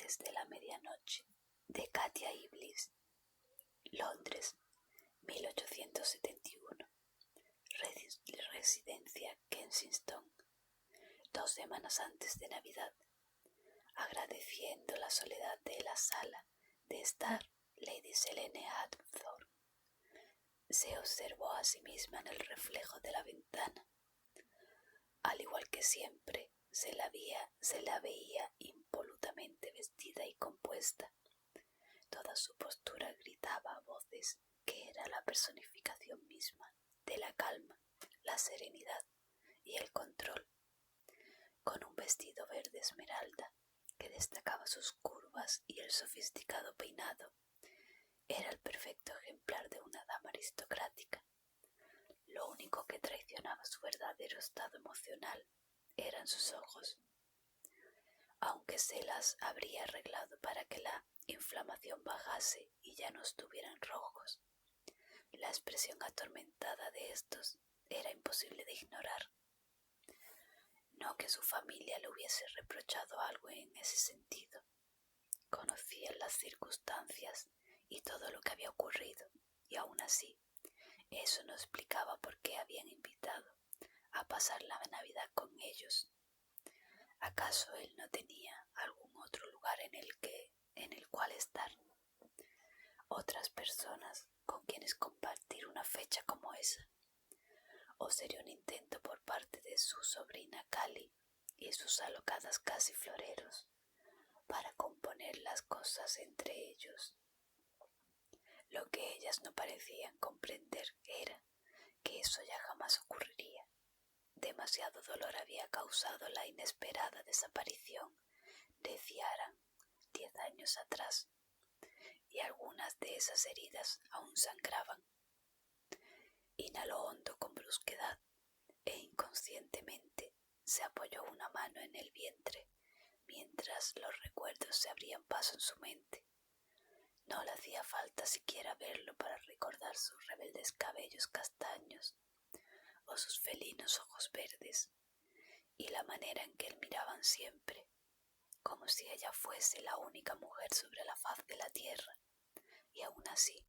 antes de la medianoche, de Katia Iblis, Londres, 1871. Residencia Kensington. 2 semanas antes de Navidad. Agradeciendo la soledad de la sala de estar, Lady Selene Hathorn se observó a sí misma en el reflejo de la ventana. Al igual que siempre, se la veía impolutamente vestida y compuesta. Toda su postura gritaba a voces que era la personificación misma de la calma, la serenidad y el control. Con un vestido verde esmeralda que destacaba sus curvas y el sofisticado peinado, era el perfecto ejemplar de una dama aristocrática. Lo único que traicionaba su verdadero estado emocional eran sus ojos. Aunque se las habría arreglado para que la inflamación bajase y ya no estuvieran rojos, la expresión atormentada de estos era imposible de ignorar. No que su familia le hubiese reprochado algo en ese sentido. Conocían las circunstancias y todo lo que había ocurrido, y aún así, eso no explicaba por qué habían invitado a pasar la Navidad con ellos. ¿Acaso él no tenía algún otro lugar en el cual estar? Otras personas con quienes compartir una fecha como esa. ¿O sería un intento por parte de su sobrina Callie y sus alocadas casi floreros para componer las cosas entre ellos? Lo que ellas no parecían comprender era que eso ya jamás ocurriría. Demasiado dolor había causado la inesperada desaparición de Ciaran 10 años atrás, y algunas de esas heridas aún sangraban. Inhaló hondo con brusquedad e inconscientemente se apoyó una mano en el vientre mientras los recuerdos se abrían paso en su mente. No le hacía falta siquiera verlo para recordar sus rebeldes cabellos castaños o sus felinos ojos verdes y la manera en que él miraban siempre, como si ella fuese la única mujer sobre la faz de la tierra, y aún así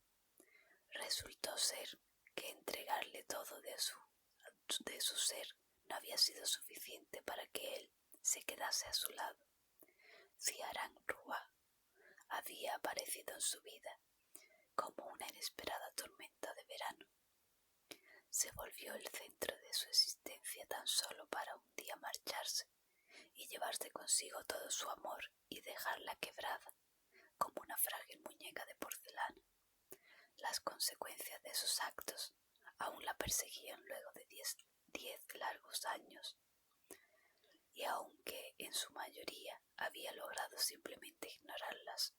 resultó ser que entregarle todo de su ser no había sido suficiente para que él se quedase a su lado. Ciaran Rua había aparecido en su vida como una inesperada tormenta de verano. Se volvió el centro de su existencia tan solo para un día marcharse y llevarse consigo todo su amor y dejarla quebrada como una frágil muñeca de porcelana. Las consecuencias de sus actos aún la perseguían luego de 10 largos años, y aunque en su mayoría había logrado simplemente ignorarlas,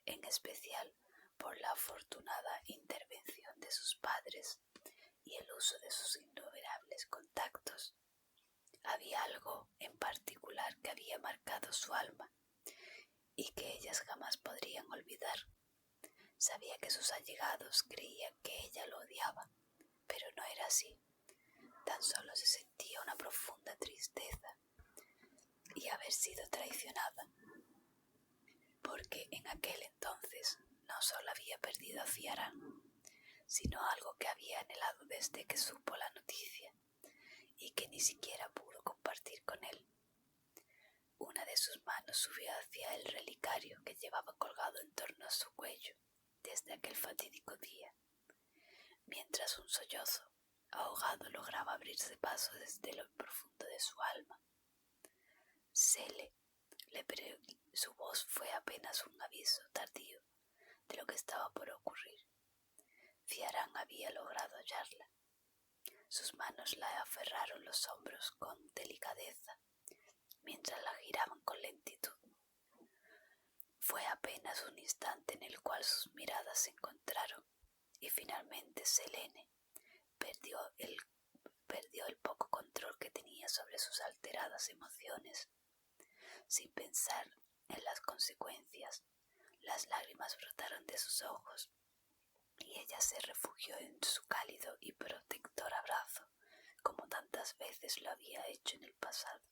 en especial por la afortunada intervención de sus padres y el uso de sus innumerables contactos, había algo en particular que había marcado su alma y que ellas jamás podrían olvidar. Sabía que sus allegados creían que ella lo odiaba, pero no era así. Tan solo se sentía una profunda tristeza y haber sido traicionada, porque en aquel entonces no solo había perdido a Ciaran, sino algo que había anhelado desde que supo la noticia y que ni siquiera pudo compartir con él. Una de sus manos subió hacia el relicario que llevaba colgado en torno a su cuello desde aquel fatídico día, mientras un sollozo ahogado lograba abrirse paso desde lo profundo de su alma. Su voz fue apenas un aviso tardío de lo que estaba por ocurrir. Ciaran había logrado hallarla. Sus manos la aferraron los hombros con delicadeza, mientras la giraban con lentitud. Fue apenas un instante en el cual sus miradas se encontraron, y finalmente Selene perdió el poco control que tenía sobre sus alteradas emociones. Sin pensar en las consecuencias, las lágrimas brotaron de sus ojos y ella se refugió en su cálido y protector abrazo, como tantas veces lo había hecho en el pasado.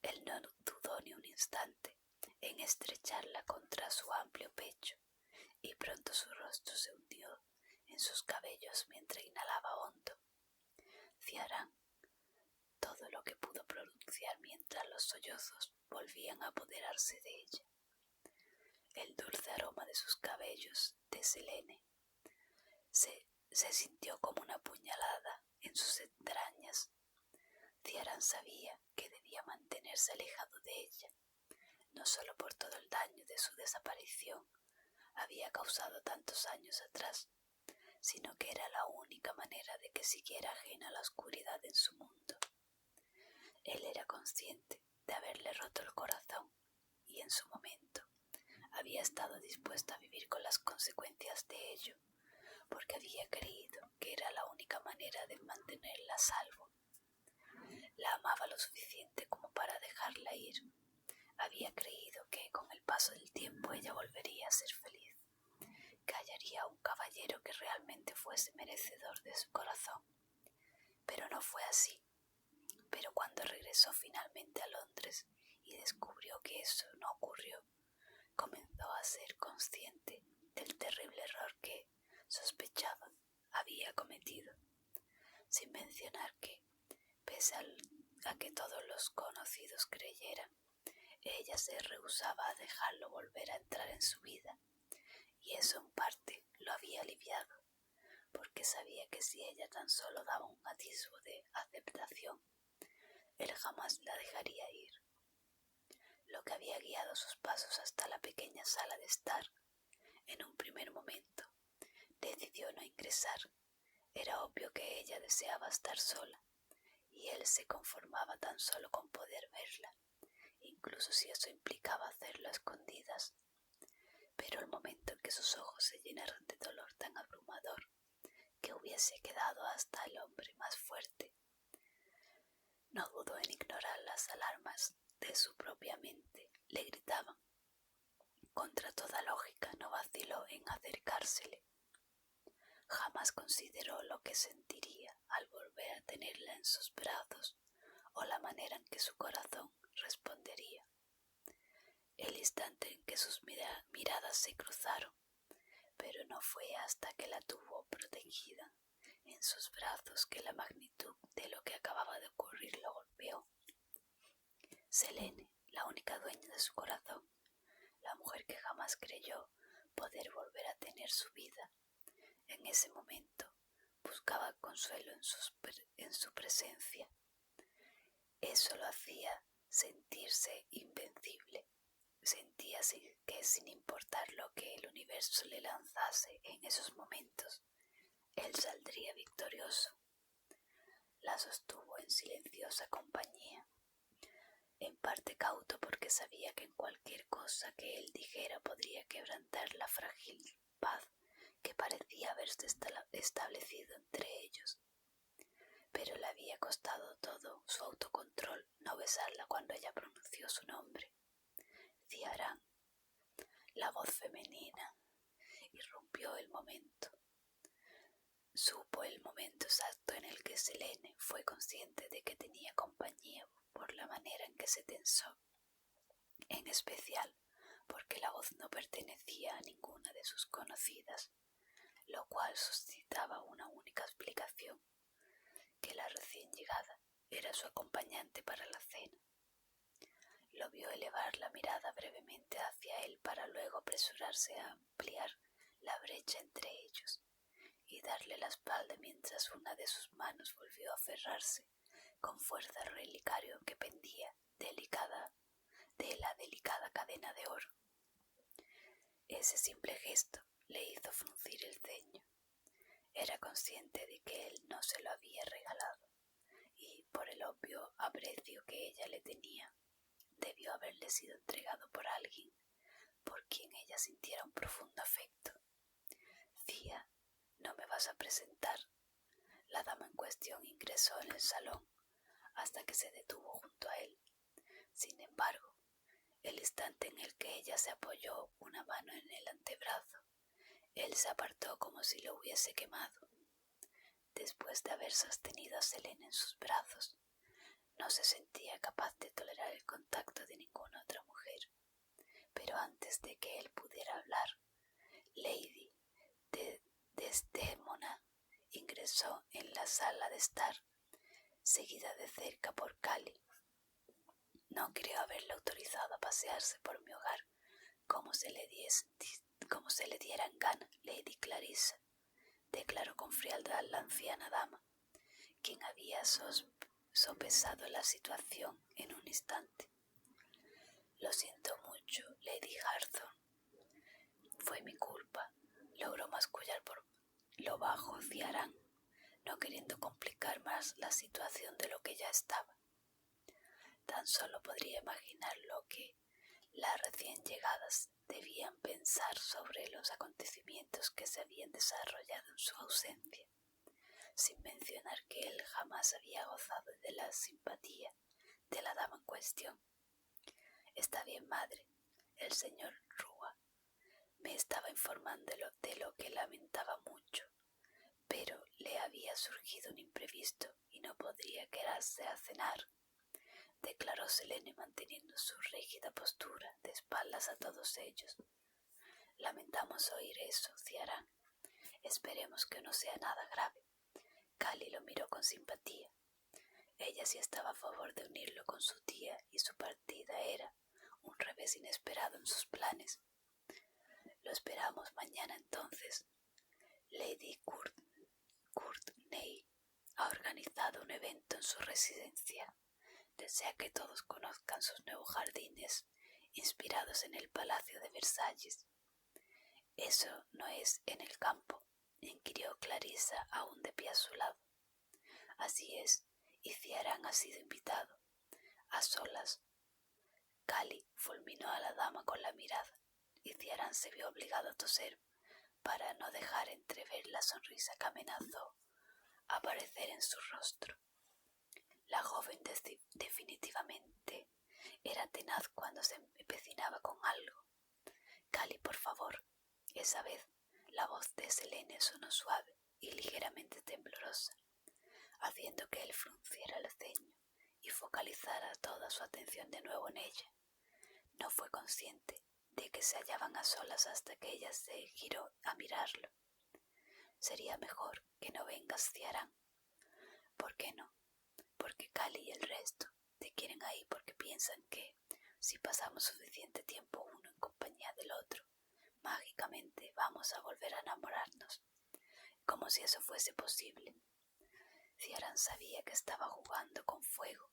Él no dudó ni un instante en estrecharla contra su amplio pecho, y pronto su rostro se hundió en sus cabellos mientras inhalaba hondo. Ciarán todo lo que pudo pronunciar mientras los sollozos volvían a apoderarse de ella. El dulce aroma de sus cabellos de Selene se sintió como una puñalada en sus entrañas. Ciarán sabía que debía mantenerse alejado de ella, no solo por todo el daño de su desaparición había causado tantos años atrás, sino que era la única manera de que siguiera ajena a la oscuridad en su mundo. Él era consciente de haberle roto el corazón y en su momento había estado dispuesto a vivir con las consecuencias de ello, porque había creído que era la única manera de mantenerla a salvo. La amaba lo suficiente como para dejarla ir. Había creído que con el paso del tiempo ella volvería a ser feliz, que hallaría a un caballero que realmente fuese merecedor de su corazón. Pero no fue así. Pero cuando regresó finalmente a Londres y descubrió que eso no ocurrió, comenzó a ser consciente del terrible error que sospechaba había cometido, sin mencionar que, pese a que todos los conocidos creyeran, ella se rehusaba a dejarlo volver a entrar en su vida, y eso en parte lo había aliviado, porque sabía que si ella tan solo daba un atisbo de aceptación, él jamás la dejaría ir. Lo que había guiado sus pasos hasta la pequeña sala de estar, en un primer momento, decidió no ingresar. Era obvio que ella deseaba estar sola, y él se conformaba tan solo con poder verla, incluso si eso implicaba hacerlo a escondidas. Pero el momento en que sus ojos se llenaron de dolor tan abrumador que hubiese quedado hasta el hombre más fuerte, no dudó en ignorar las alarmas de su propia mente. Le gritaban. Contra toda lógica no vaciló en acercársele. Jamás consideró lo que sentiría al volver a tenerla en sus brazos o la manera en que su corazón respondería. El instante en que sus miradas se cruzaron, pero no fue hasta que la tuvo protegida en sus brazos que la magnitud de lo que acababa de ocurrir lo golpeó. Selene, la única dueña de su corazón, la mujer que jamás creyó poder volver a tener su vida, en ese momento buscaba consuelo en su presencia. Eso lo hacía sentirse invencible. Sentía que sin importar lo que el universo le lanzase en esos momentos, él saldría victorioso. La sostuvo en silenciosa compañía, en parte cauto porque sabía que en cualquier cosa que él dijera podría quebrantar la frágil paz que parecía haberse establecido entre ellos. Pero le había costado todo su autocontrol no besarla cuando ella pronunció su nombre. Ciarán. La voz femenina irrumpió el momento. Supo el momento exacto en el que Selene fue consciente de que tenía compañía por la manera en que se tensó, en especial porque la voz no pertenecía a ninguna de sus conocidas, lo cual suscitaba una única explicación, que la recién llegada era su acompañante para la cena. Lo vio elevar la mirada brevemente hacia él para luego apresurarse a ampliar la brecha entre ellos y darle la espalda mientras una de sus manos volvió a aferrarse con fuerza al relicario que pendía de la delicada cadena de oro. Ese simple gesto le hizo fruncir el ceño. Era consciente de que él no se lo había regalado y, por el obvio aprecio que ella le tenía, debió haberle sido entregado por alguien por quien ella sintiera un profundo afecto. Cía, ¿no me vas a presentar? La dama en cuestión ingresó en el salón hasta que se detuvo junto a él. Sin embargo, el instante en el que ella se apoyó una mano en el antebrazo, él se apartó como si lo hubiese quemado. Después de haber sostenido a Selene en sus brazos, no se sentía capaz de tolerar el contacto de ninguna otra mujer. antes de que él pudiera hablar, Lady Desdémona ingresó en la sala de estar, seguida de cerca por Cally. No creo haberle autorizado a pasearse por mi hogar como se le diera en gana, Lady Clarissa, declaró con frialdad la anciana dama, quien había sopesado la situación en un instante. Lo siento mucho, Lady Hawthorne. Fue mi culpa, logró mascullar por lo bajo Ciarán, no queriendo complicar más la situación de lo que ya estaba. Tan solo podría imaginar lo que las recién llegadas debían pensar sobre los acontecimientos que se habían desarrollado en su ausencia, sin mencionar que él jamás había gozado de la simpatía de la dama en cuestión. Está bien, madre, el señor Rúa me estaba informando de lo que lamentaba mucho, pero le había surgido un imprevisto y no podría quedarse a cenar, declaró Selene manteniendo su rígida postura de espaldas a todos ellos. Lamentamos oír eso, Ciarán. Esperemos que no sea nada grave. Cally lo miró con simpatía. Ella sí estaba a favor de unirlo con su tía y su partida era un revés inesperado en sus planes. Lo esperamos mañana entonces. Lady Courtney ha organizado un evento en su residencia. Desea que todos conozcan sus nuevos jardines inspirados en el Palacio de Versalles. ¿Eso no es en el campo?, inquirió Clarissa, aún de pie a su lado. Así es, y Ciarán ha sido invitado. A solas. Cally fulminó a la dama con la mirada, y Ciarán se vio obligado a toser para no dejar entrever la sonrisa que amenazó aparecer en su rostro. La joven definitivamente era tenaz cuando se empecinaba con algo. Cally, por favor. Esa vez la voz de Selene sonó suave y ligeramente temblorosa, haciendo que él frunciera el ceño y focalizara toda su atención de nuevo en ella. No fue consciente de que se hallaban a solas hasta que ella se giró a mirarlo. Sería mejor que no vengas, Ciarán. ¿Por qué no? Porque Cally y el resto te quieren ahí porque piensan que, si pasamos suficiente tiempo uno en compañía del otro, mágicamente vamos a volver a enamorarnos, como si eso fuese posible. Ciarán sabía que estaba jugando con fuego,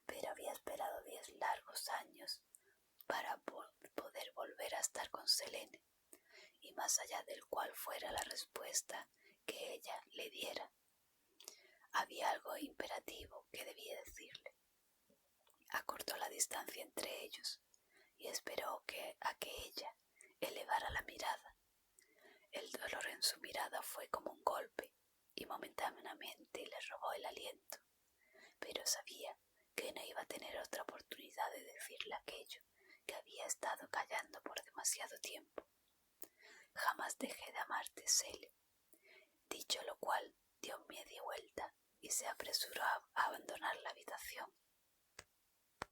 pero había esperado 10 largos años para poder volver a estar con Selene, y más allá del cual fuera la respuesta que ella le diera, había algo imperativo que debía decirle. Acortó la distancia entre ellos y esperó a que ella elevara la mirada. El dolor en su mirada fue como un golpe y momentáneamente le robó el aliento, pero sabía que no iba a tener otra oportunidad de decirle aquello que había estado callando por demasiado tiempo. Jamás dejé de amarte, Sele. Dicho lo cual, dio media vuelta y se apresuró a abandonar la habitación.